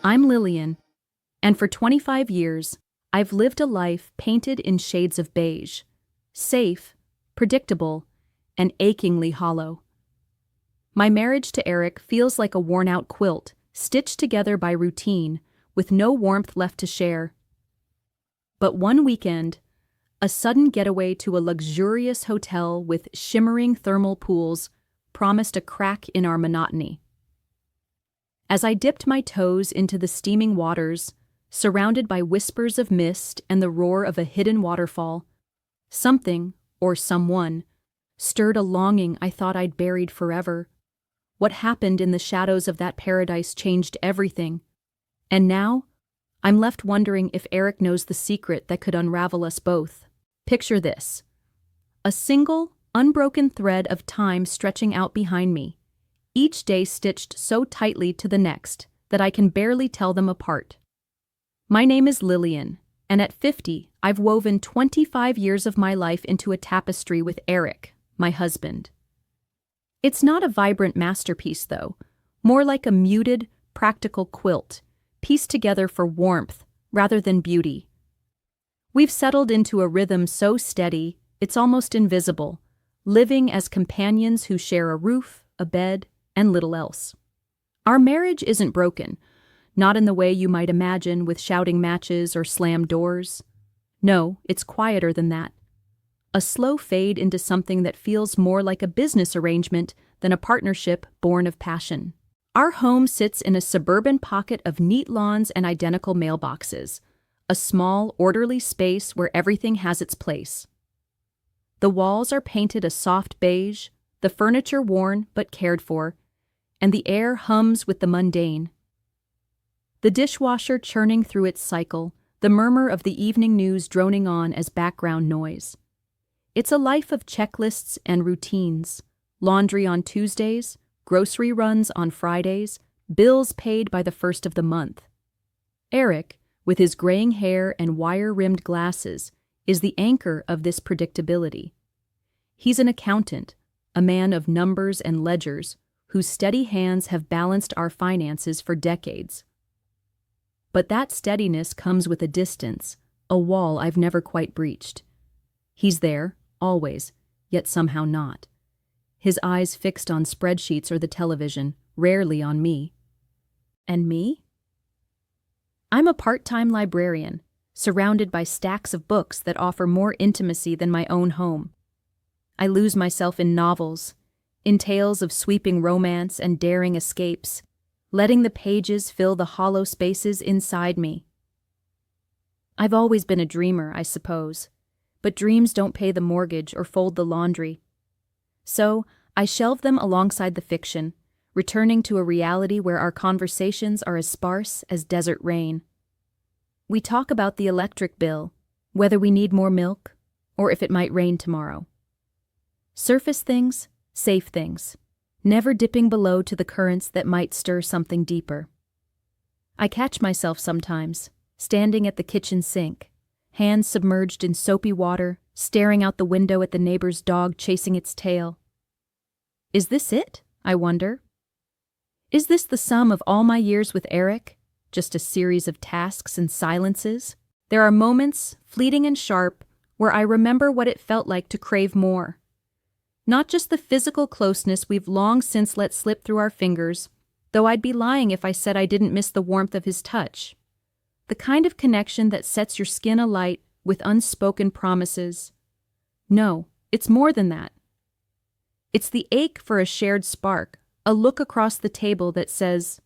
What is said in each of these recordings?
I'm Lillian, and for 25 years, I've lived a life painted in shades of beige, safe, predictable, and achingly hollow. My marriage to Eric feels like a worn-out quilt, stitched together by routine, with no warmth left to share. But one weekend, a sudden getaway to a luxurious hotel with shimmering thermal pools promised a crack in our monotony. As I dipped my toes into the steaming waters, surrounded by whispers of mist and the roar of a hidden waterfall, something, or someone, stirred a longing I thought I'd buried forever. What happened in the shadows of that paradise changed everything. And now, I'm left wondering if Eric knows the secret that could unravel us both. Picture this. A single, unbroken thread of time stretching out behind me, each day stitched so tightly to the next that I can barely tell them apart. My name is Lillian, and at 50, I've woven 25 years of my life into a tapestry with Eric, my husband. It's not a vibrant masterpiece, though, more like a muted, practical quilt, pieced together for warmth rather than beauty. We've settled into a rhythm so steady, it's almost invisible, living as companions who share a roof, a bed, and little else. Our marriage isn't broken, not in the way you might imagine with shouting matches or slammed doors. No, it's quieter than that. A slow fade into something that feels more like a business arrangement than a partnership born of passion. Our home sits in a suburban pocket of neat lawns and identical mailboxes, a small, orderly space where everything has its place. The walls are painted a soft beige, the furniture worn but cared for, and the air hums with the mundane. The dishwasher churning through its cycle, the murmur of the evening news droning on as background noise. It's a life of checklists and routines, laundry on Tuesdays, grocery runs on Fridays, bills paid by the first of the month. Eric, with his graying hair and wire-rimmed glasses, is the anchor of this predictability. He's an accountant, a man of numbers and ledgers, whose steady hands have balanced our finances for decades. But that steadiness comes with a distance, a wall I've never quite breached. He's there, always, yet somehow not. His eyes fixed on spreadsheets or the television, rarely on me. And me? I'm a part-time librarian, surrounded by stacks of books that offer more intimacy than my own home. I lose myself in novels, in tales of sweeping romance and daring escapes, letting the pages fill the hollow spaces inside me. I've always been a dreamer, I suppose, but dreams don't pay the mortgage or fold the laundry. So, I shelve them alongside the fiction, returning to a reality where our conversations are as sparse as desert rain. We talk about the electric bill, whether we need more milk, or if it might rain tomorrow. Surface things, safe things, never dipping below to the currents that might stir something deeper. I catch myself sometimes, standing at the kitchen sink, hands submerged in soapy water, staring out the window at the neighbor's dog chasing its tail. Is this it? I wonder. Is this the sum of all my years with Eric? Just a series of tasks and silences? There are moments, fleeting and sharp, where I remember what it felt like to crave more. Not just the physical closeness we've long since let slip through our fingers, though I'd be lying if I said I didn't miss the warmth of his touch. The kind of connection that sets your skin alight with unspoken promises. No, it's more than that. It's the ache for a shared spark, a look across the table that says,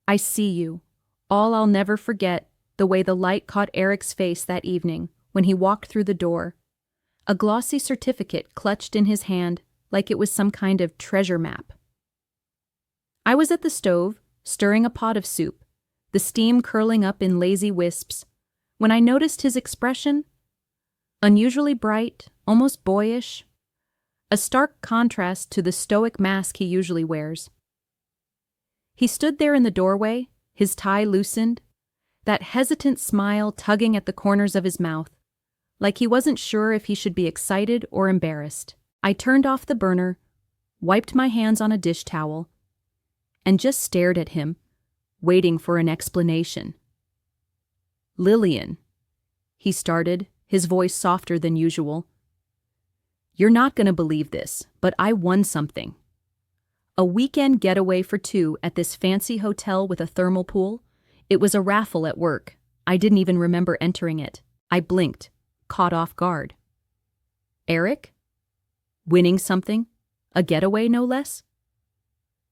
I see you. All I'll never forget, the way the light caught Eric's face that evening when he walked through the door. A glossy certificate clutched in his hand like it was some kind of treasure map. I was at the stove, stirring a pot of soup, the steam curling up in lazy wisps, when I noticed his expression. Unusually bright, almost boyish, a stark contrast to the stoic mask he usually wears. He stood there in the doorway, his tie loosened, that hesitant smile tugging at the corners of his mouth, like he wasn't sure if he should be excited or embarrassed. I turned off the burner, wiped my hands on a dish towel, and just stared at him, waiting for an explanation. "Lillian," he started, his voice softer than usual. "You're not going to believe this, but I won something. A weekend getaway for two at this fancy hotel with a thermal pool. It was a raffle at work. I didn't even remember entering it. I blinked, caught off guard. Eric? Winning something? A getaway, no less?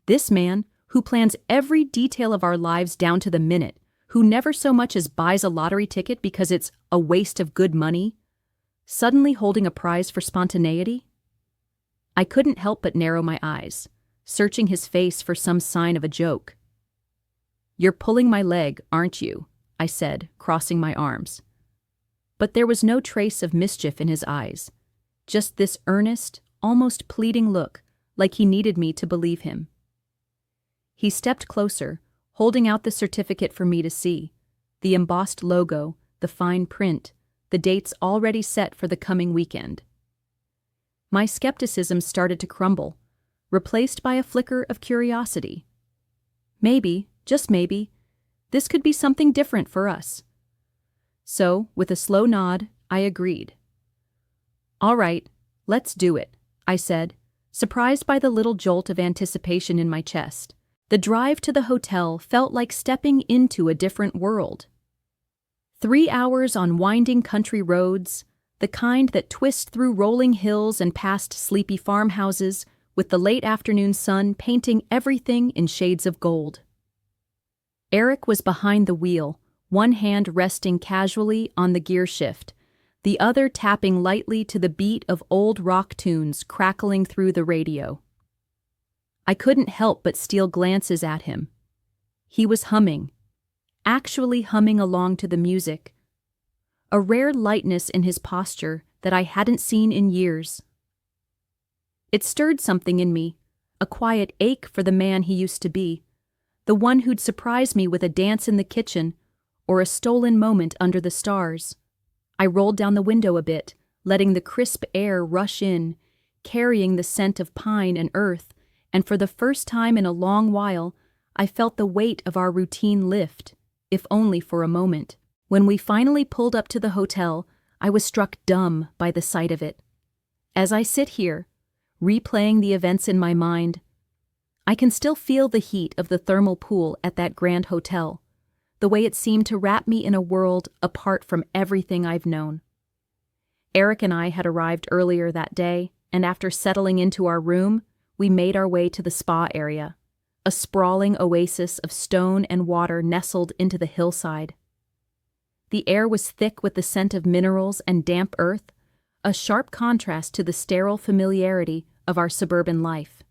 This man, who plans every detail of our lives down to the minute, who never so much as buys a lottery ticket because it's a waste of good money, suddenly holding a prize for spontaneity? I couldn't help but narrow my eyes, searching his face for some sign of a joke. "You're pulling my leg, aren't you?" I said, crossing my arms. But there was no trace of mischief in his eyes, just this earnest, almost pleading look, like he needed me to believe him. He stepped closer, holding out the certificate for me to see, the embossed logo, the fine print, the dates already set for the coming weekend. My skepticism started to crumble, replaced by a flicker of curiosity. Maybe, just maybe, this could be something different for us. So, with a slow nod, I agreed. "All right, let's do it," I said, surprised by the little jolt of anticipation in my chest. The drive to the hotel felt like stepping into a different world. 3 hours on winding country roads, the kind that twist through rolling hills and past sleepy farmhouses, with the late afternoon sun painting everything in shades of gold. Eric was behind the wheel, one hand resting casually on the gear shift, the other tapping lightly to the beat of old rock tunes crackling through the radio. I couldn't help but steal glances at him. He was humming, actually humming along to the music, a rare lightness in his posture that I hadn't seen in years. It stirred something in me, a quiet ache for the man he used to be, the one who'd surprise me with a dance in the kitchen or a stolen moment under the stars. I rolled down the window a bit, letting the crisp air rush in, carrying the scent of pine and earth, and for the first time in a long while, I felt the weight of our routine lift, if only for a moment. When we finally pulled up to the hotel, I was struck dumb by the sight of it. As I sit here, replaying the events in my mind, I can still feel the heat of the thermal pool at that grand hotel, the way it seemed to wrap me in a world apart from everything I've known. Eric and I had arrived earlier that day, and after settling into our room, we made our way to the spa area, a sprawling oasis of stone and water nestled into the hillside. The air was thick with the scent of minerals and damp earth, a sharp contrast to the sterile familiarity of our suburban life.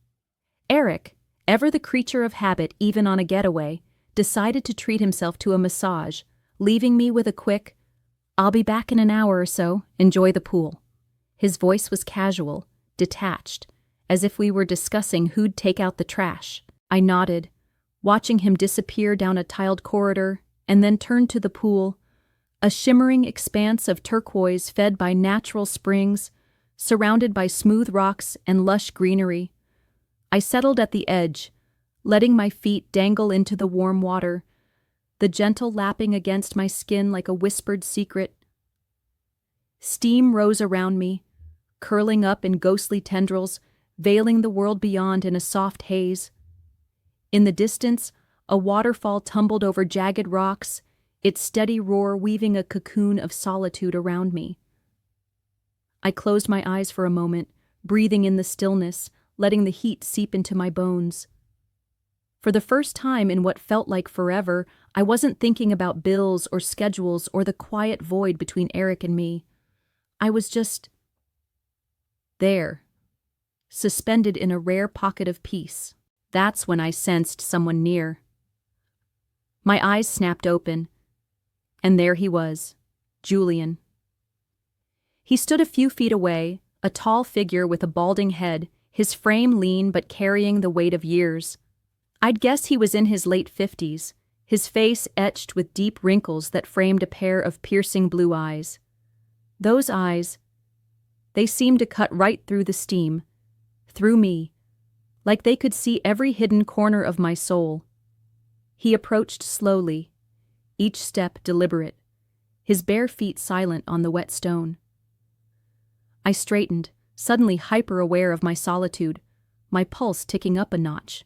Eric, ever the creature of habit even on a getaway, decided to treat himself to a massage, leaving me with a quick, "I'll be back in an hour or so, enjoy the pool." His voice was casual, detached, as if we were discussing who'd take out the trash. I nodded, watching him disappear down a tiled corridor, and then turned to the pool, a shimmering expanse of turquoise fed by natural springs, surrounded by smooth rocks and lush greenery. I settled at the edge, letting my feet dangle into the warm water, the gentle lapping against my skin like a whispered secret. Steam rose around me, curling up in ghostly tendrils, veiling the world beyond in a soft haze. In the distance, a waterfall tumbled over jagged rocks, its steady roar weaving a cocoon of solitude around me. I closed my eyes for a moment, breathing in the stillness, letting the heat seep into my bones. For the first time in what felt like forever, I wasn't thinking about bills or schedules or the quiet void between Eric and me. I was just there, suspended in a rare pocket of peace. That's when I sensed someone near. My eyes snapped open, and there he was, Julian. He stood a few feet away, a tall figure with a balding head, his frame lean but carrying the weight of years. I'd guess he was in his late 50s, his face etched with deep wrinkles that framed a pair of piercing blue eyes. Those eyes, they seemed to cut right through the steam, through me, like they could see every hidden corner of my soul. He approached slowly, each step deliberate, his bare feet silent on the wet stone. I straightened, suddenly hyper-aware of my solitude, my pulse ticking up a notch.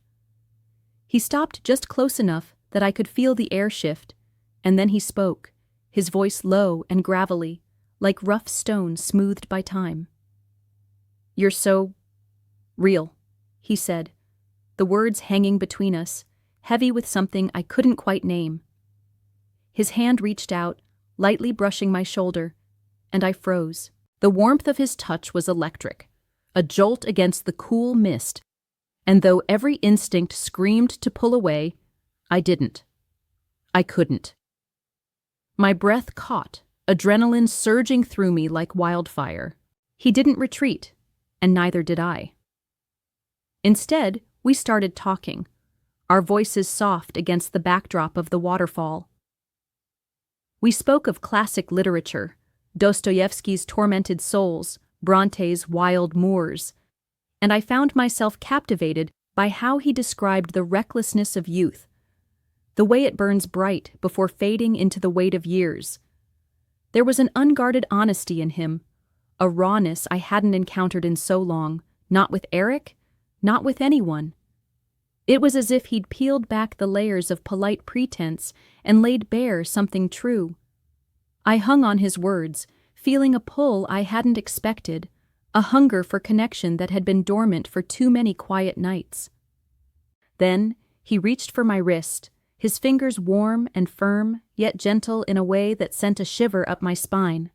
He stopped just close enough that I could feel the air shift, and then he spoke, his voice low and gravelly, like rough stone smoothed by time. "You're so real," he said, the words hanging between us, heavy with something I couldn't quite name. His hand reached out, lightly brushing my shoulder, and I froze. The warmth of his touch was electric, a jolt against the cool mist, and though every instinct screamed to pull away, I didn't. I couldn't. My breath caught, adrenaline surging through me like wildfire. He didn't retreat, and neither did I. Instead, we started talking, our voices soft against the backdrop of the waterfall. We spoke of classic literature, Dostoevsky's tormented souls, Bronte's wild moors, and I found myself captivated by how he described the recklessness of youth, the way it burns bright before fading into the weight of years. There was an unguarded honesty in him, a rawness I hadn't encountered in so long, not with Eric, not with anyone. It was as if he'd peeled back the layers of polite pretense and laid bare something true. I hung on his words, feeling a pull I hadn't expected, a hunger for connection that had been dormant for too many quiet nights. Then he reached for my wrist, his fingers warm and firm, yet gentle in a way that sent a shiver up my spine.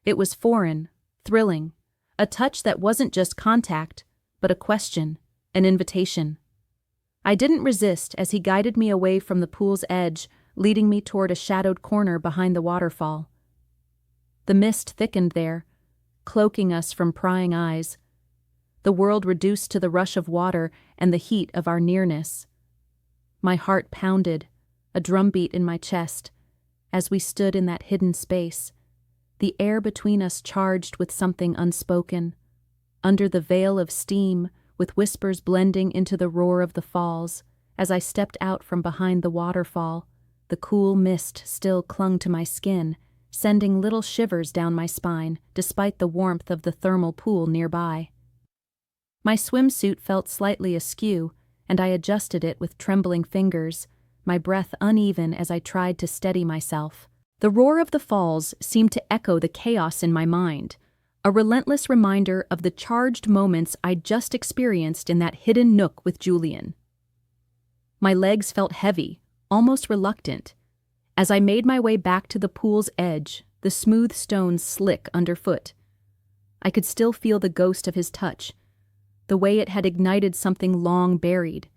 It was foreign, thrilling, a touch that wasn't just contact, but a question, an invitation. I didn't resist as he guided me away from the pool's edge, leading me toward a shadowed corner behind the waterfall. The mist thickened there, cloaking us from prying eyes, the world reduced to the rush of water and the heat of our nearness. My heart pounded, a drumbeat in my chest, as we stood in that hidden space, the air between us charged with something unspoken, under the veil of steam, with whispers blending into the roar of the falls. As I stepped out from behind the waterfall, the cool mist still clung to my skin, sending little shivers down my spine, despite the warmth of the thermal pool nearby. My swimsuit felt slightly askew, and I adjusted it with trembling fingers, my breath uneven as I tried to steady myself. The roar of the falls seemed to echo the chaos in my mind, a relentless reminder of the charged moments I'd just experienced in that hidden nook with Julian. My legs felt heavy, almost reluctant. As I made my way back to the pool's edge, the smooth stones slick underfoot. I could still feel the ghost of his touch, the way it had ignited something long buried,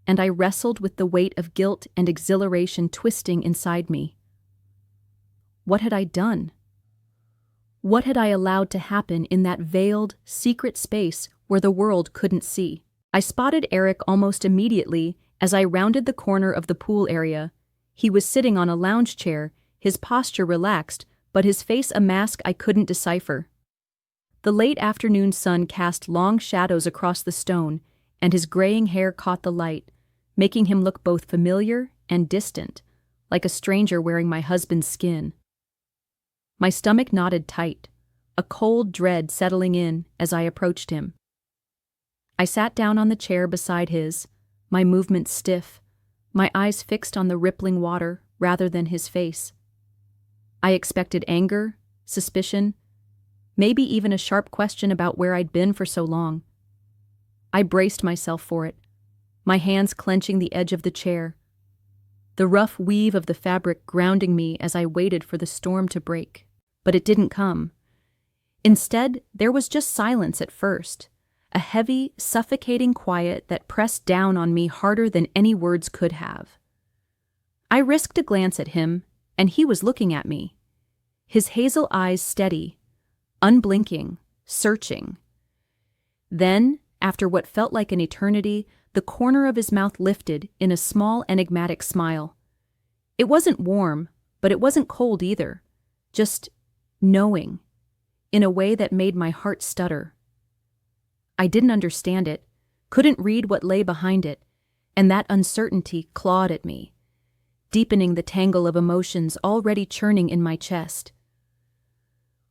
and I wrestled with the weight of guilt and exhilaration twisting inside me. What had I done? What had I allowed to happen in that veiled, secret space where the world couldn't see? I spotted Eric almost immediately as I rounded the corner of the pool area. He was sitting on a lounge chair, his posture relaxed, but his face a mask I couldn't decipher. The late afternoon sun cast long shadows across the stone, and his graying hair caught the light, making him look both familiar and distant, like a stranger wearing my husband's skin. My stomach knotted tight, a cold dread settling in as I approached him. I sat down on the chair beside his, my movements stiff, my eyes fixed on the rippling water rather than his face. I expected anger, suspicion, maybe even a sharp question about where I'd been for so long. I braced myself for it, my hands clenching the edge of the chair, the rough weave of the fabric grounding me as I waited for the storm to break. But it didn't come. Instead, there was just silence at first, a heavy, suffocating quiet that pressed down on me harder than any words could have. I risked a glance at him, and he was looking at me, his hazel eyes steady, unblinking, searching. Then, after what felt like an eternity, the corner of his mouth lifted in a small, enigmatic smile. It wasn't warm, but it wasn't cold either, just knowing, in a way that made my heart stutter. I didn't understand it, couldn't read what lay behind it, and that uncertainty clawed at me, deepening the tangle of emotions already churning in my chest.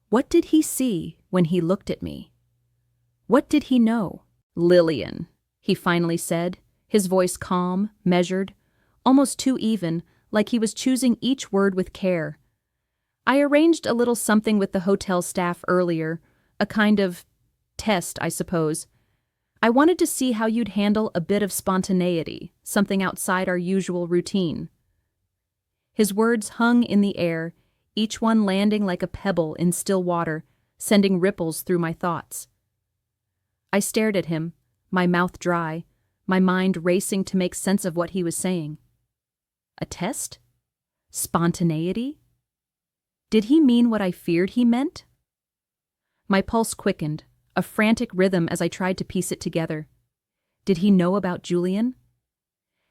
What did he see when he looked at me? What did he know? "Lillian," he finally said, his voice calm, measured, almost too even, like he was choosing each word with care. "I arranged a little something with the hotel staff earlier, a kind of test, I suppose. I wanted to see how you'd handle a bit of spontaneity, something outside our usual routine." His words hung in the air, each one landing like a pebble in still water, sending ripples through my thoughts. I stared at him, my mouth dry, my mind racing to make sense of what he was saying. A test? Spontaneity? Did he mean what I feared he meant? My pulse quickened, a frantic rhythm as I tried to piece it together. Did he know about Julian?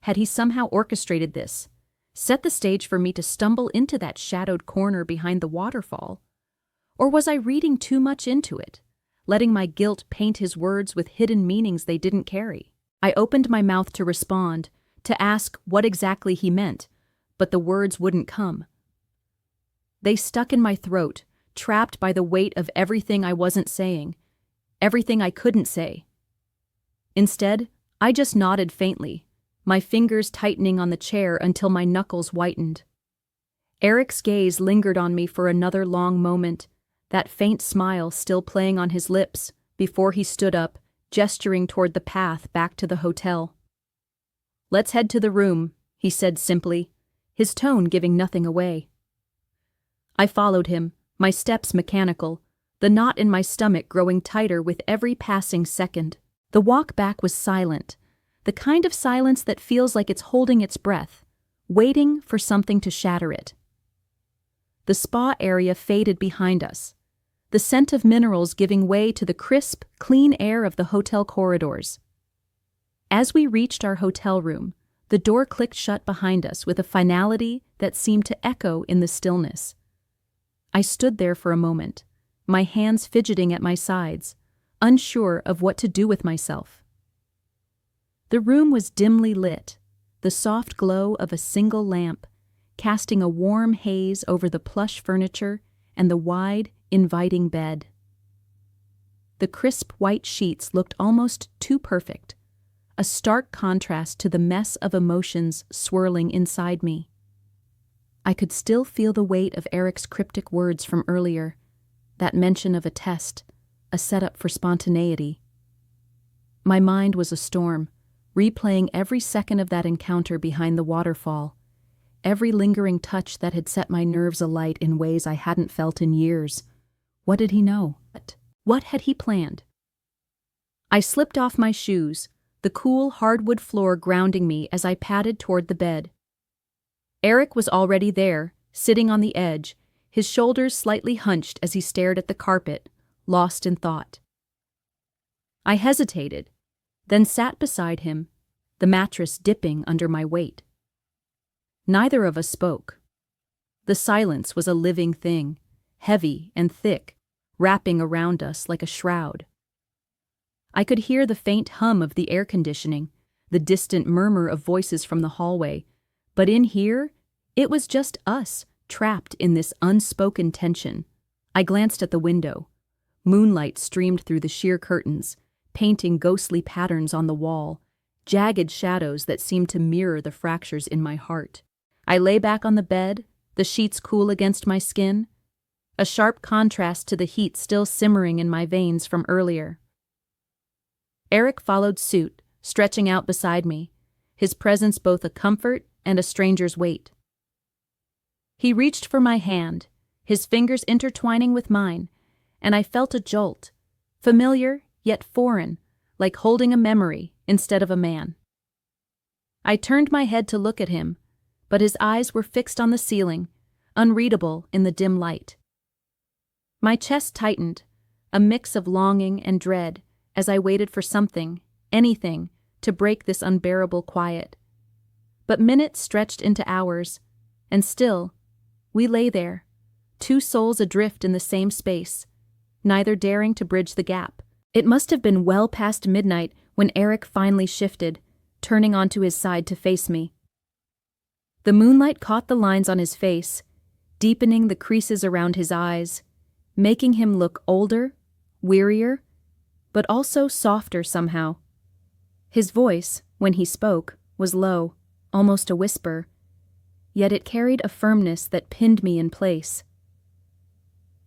Had he somehow orchestrated this, set the stage for me to stumble into that shadowed corner behind the waterfall? Or was I reading too much into it, letting my guilt paint his words with hidden meanings they didn't carry? I opened my mouth to respond, to ask what exactly he meant, but the words wouldn't come. They stuck in my throat, trapped by the weight of everything I wasn't saying, everything I couldn't say. Instead, I just nodded faintly, my fingers tightening on the chair until my knuckles whitened. Eric's gaze lingered on me for another long moment, that faint smile still playing on his lips, before he stood up, gesturing toward the path back to the hotel. "Let's head to the room," he said simply, his tone giving nothing away. I followed him, my steps mechanical, the knot in my stomach growing tighter with every passing second. The walk back was silent, the kind of silence that feels like it's holding its breath, waiting for something to shatter it. The spa area faded behind us, the scent of minerals giving way to the crisp, clean air of the hotel corridors. As we reached our hotel room, the door clicked shut behind us with a finality that seemed to echo in the stillness. I stood there for a moment, my hands fidgeting at my sides, unsure of what to do with myself. The room was dimly lit, the soft glow of a single lamp, casting a warm haze over the plush furniture and the wide, inviting bed. The crisp white sheets looked almost too perfect, a stark contrast to the mess of emotions swirling inside me. I could still feel the weight of Eric's cryptic words from earlier, that mention of a test, a setup for spontaneity. My mind was a storm, replaying every second of that encounter behind the waterfall, every lingering touch that had set my nerves alight in ways I hadn't felt in years. What did he know? What had he planned? I slipped off my shoes, the cool hardwood floor grounding me as I padded toward the bed. Eric was already there, sitting on the edge, his shoulders slightly hunched as he stared at the carpet, lost in thought. I hesitated, then sat beside him, the mattress dipping under my weight. Neither of us spoke. The silence was a living thing, heavy and thick, wrapping around us like a shroud. I could hear the faint hum of the air conditioning, the distant murmur of voices from the hallway, but in here, it was just us, trapped in this unspoken tension. I glanced at the window. Moonlight streamed through the sheer curtains, painting ghostly patterns on the wall, jagged shadows that seemed to mirror the fractures in my heart. I lay back on the bed, the sheets cool against my skin, a sharp contrast to the heat still simmering in my veins from earlier. Eric followed suit, stretching out beside me, his presence both a comfort and a stranger's weight. He reached for my hand, his fingers intertwining with mine, and I felt a jolt, familiar yet foreign, like holding a memory instead of a man. I turned my head to look at him, but his eyes were fixed on the ceiling, unreadable in the dim light. My chest tightened, a mix of longing and dread, as I waited for something, anything, to break this unbearable quiet. But minutes stretched into hours, and still, we lay there, two souls adrift in the same space, neither daring to bridge the gap. It must have been well past midnight when Eric finally shifted, turning onto his side to face me. The moonlight caught the lines on his face, deepening the creases around his eyes, making him look older, wearier, but also softer somehow. His voice, when he spoke, was low, almost a whisper, yet it carried a firmness that pinned me in place.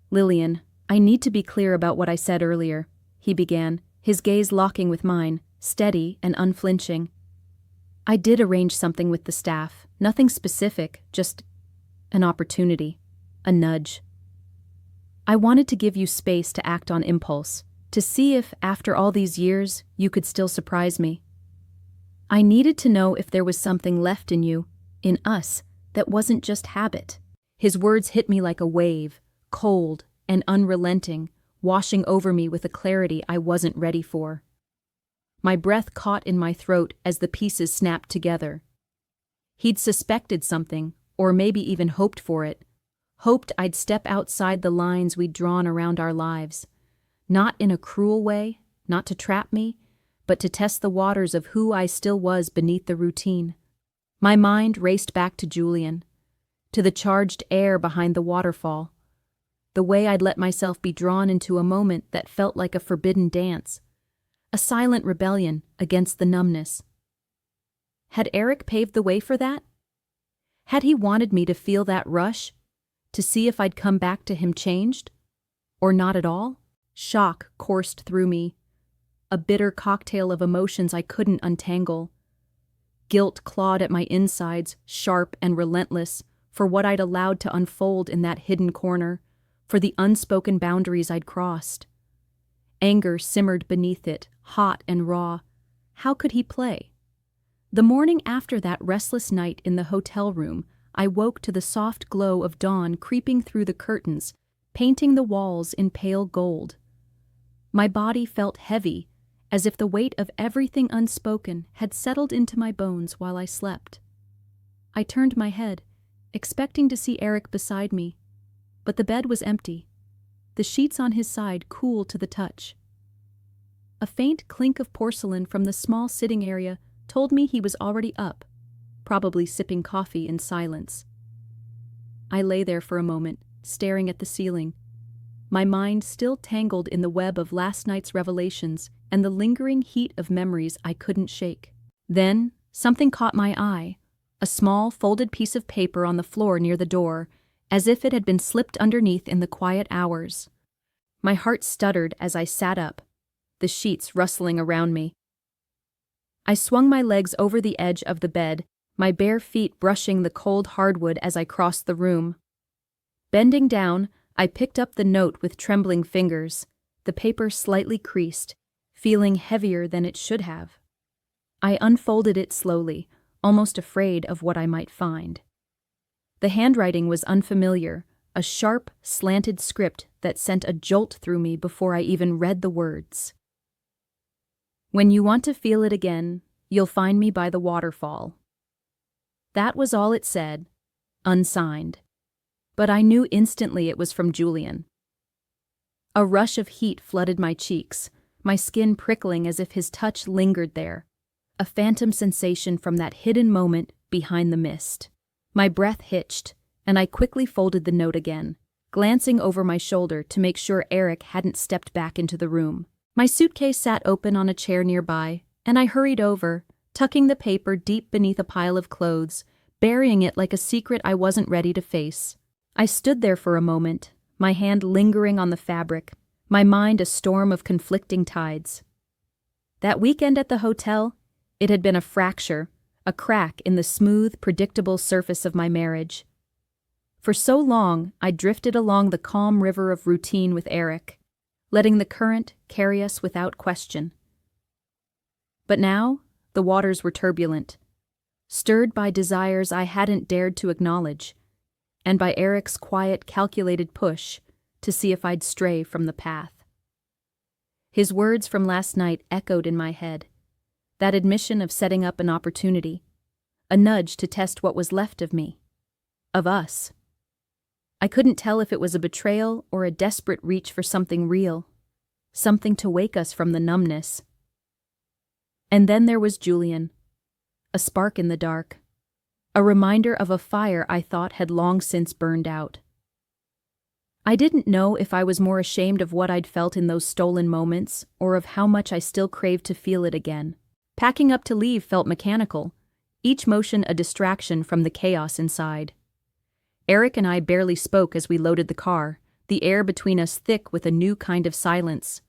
"Lillian, I need to be clear about what I said earlier," he began, his gaze locking with mine, steady and unflinching. "I did arrange something with the staff, nothing specific, just an opportunity, a nudge. I wanted to give you space to act on impulse, to see if, after all these years, you could still surprise me. I needed to know if there was something left in you, in us, that wasn't just habit." His words hit me like a wave, cold and unrelenting, washing over me with a clarity I wasn't ready for. My breath caught in my throat as the pieces snapped together. He'd suspected something, or maybe even hoped for it, hoped I'd step outside the lines we'd drawn around our lives, not in a cruel way, not to trap me, but to test the waters of who I still was beneath the routine. My mind raced back to Julian, to the charged air behind the waterfall, the way I'd let myself be drawn into a moment that felt like a forbidden dance, a silent rebellion against the numbness. Had Eric paved the way for that? Had he wanted me to feel that rush, to see if I'd come back to him changed? Or not at all? Shock coursed through me, a bitter cocktail of emotions I couldn't untangle. Guilt clawed at my insides, sharp and relentless, for what I'd allowed to unfold in that hidden corner, for the unspoken boundaries I'd crossed. Anger simmered beneath it, hot and raw. How could he play? The morning after that restless night in the hotel room, I woke to the soft glow of dawn creeping through the curtains, painting the walls in pale gold. My body felt heavy, as if the weight of everything unspoken had settled into my bones while I slept. I turned my head, expecting to see Eric beside me, but the bed was empty, the sheets on his side cool to the touch. A faint clink of porcelain from the small sitting area told me he was already up, probably sipping coffee in silence. I lay there for a moment, staring at the ceiling, my mind still tangled in the web of last night's revelations and the lingering heat of memories I couldn't shake. Then, something caught my eye, a small folded piece of paper on the floor near the door, as if it had been slipped underneath in the quiet hours. My heart stuttered as I sat up, the sheets rustling around me. I swung my legs over the edge of the bed, my bare feet brushing the cold hardwood as I crossed the room. Bending down, I picked up the note with trembling fingers, the paper slightly creased, feeling heavier than it should have. I unfolded it slowly, almost afraid of what I might find. The handwriting was unfamiliar, a sharp, slanted script that sent a jolt through me before I even read the words. "When you want to feel it again, you'll find me by the waterfall." That was all it said, unsigned. But I knew instantly it was from Julian. A rush of heat flooded my cheeks, my skin prickling as if his touch lingered there, a phantom sensation from that hidden moment behind the mist. My breath hitched, and I quickly folded the note again, glancing over my shoulder to make sure Eric hadn't stepped back into the room. My suitcase sat open on a chair nearby, and I hurried over, tucking the paper deep beneath a pile of clothes, burying it like a secret I wasn't ready to face. I stood there for a moment, my hand lingering on the fabric, my mind a storm of conflicting tides. That weekend at the hotel, it had been a fracture, a crack in the smooth, predictable surface of my marriage. For so long, I drifted along the calm river of routine with Eric, letting the current carry us without question. But now, the waters were turbulent, stirred by desires I hadn't dared to acknowledge, and by Eric's quiet, calculated push to see if I'd stray from the path. His words from last night echoed in my head, that admission of setting up an opportunity, a nudge to test what was left of me, of us. I couldn't tell if it was a betrayal or a desperate reach for something real, something to wake us from the numbness. And then there was Julian, a spark in the dark. A reminder of a fire I thought had long since burned out. I didn't know if I was more ashamed of what I'd felt in those stolen moments or of how much I still craved to feel it again. Packing up to leave felt mechanical, each motion a distraction from the chaos inside. Eric and I barely spoke as we loaded the car, the air between us thick with a new kind of silence.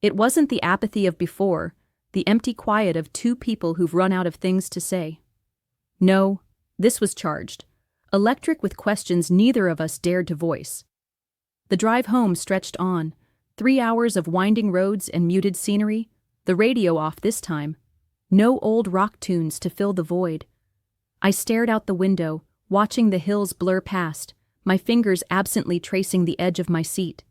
It wasn't the apathy of before, the empty quiet of two people who've run out of things to say. No, this was charged, electric with questions neither of us dared to voice. The drive home stretched on, 3 hours of winding roads and muted scenery, the radio off this time. No old rock tunes to fill the void. I stared out the window, watching the hills blur past, my fingers absently tracing the edge of my seat.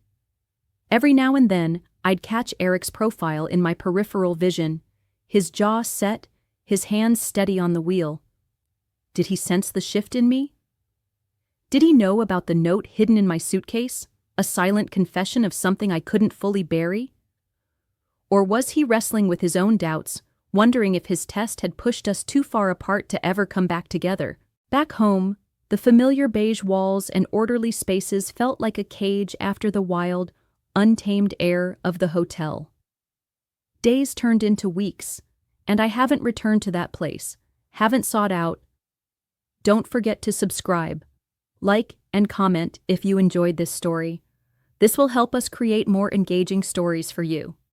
Every now and then, I'd catch Eric's profile in my peripheral vision, his jaw set, his hands steady on the wheel. Did he sense the shift in me? Did he know about the note hidden in my suitcase, a silent confession of something I couldn't fully bury? Or was he wrestling with his own doubts, wondering if his test had pushed us too far apart to ever come back together? Back home, the familiar beige walls and orderly spaces felt like a cage after the wild, untamed air of the hotel. Days turned into weeks, and I haven't returned to that place, haven't sought out. Don't forget to subscribe, like, and comment if you enjoyed this story. This will help us create more engaging stories for you.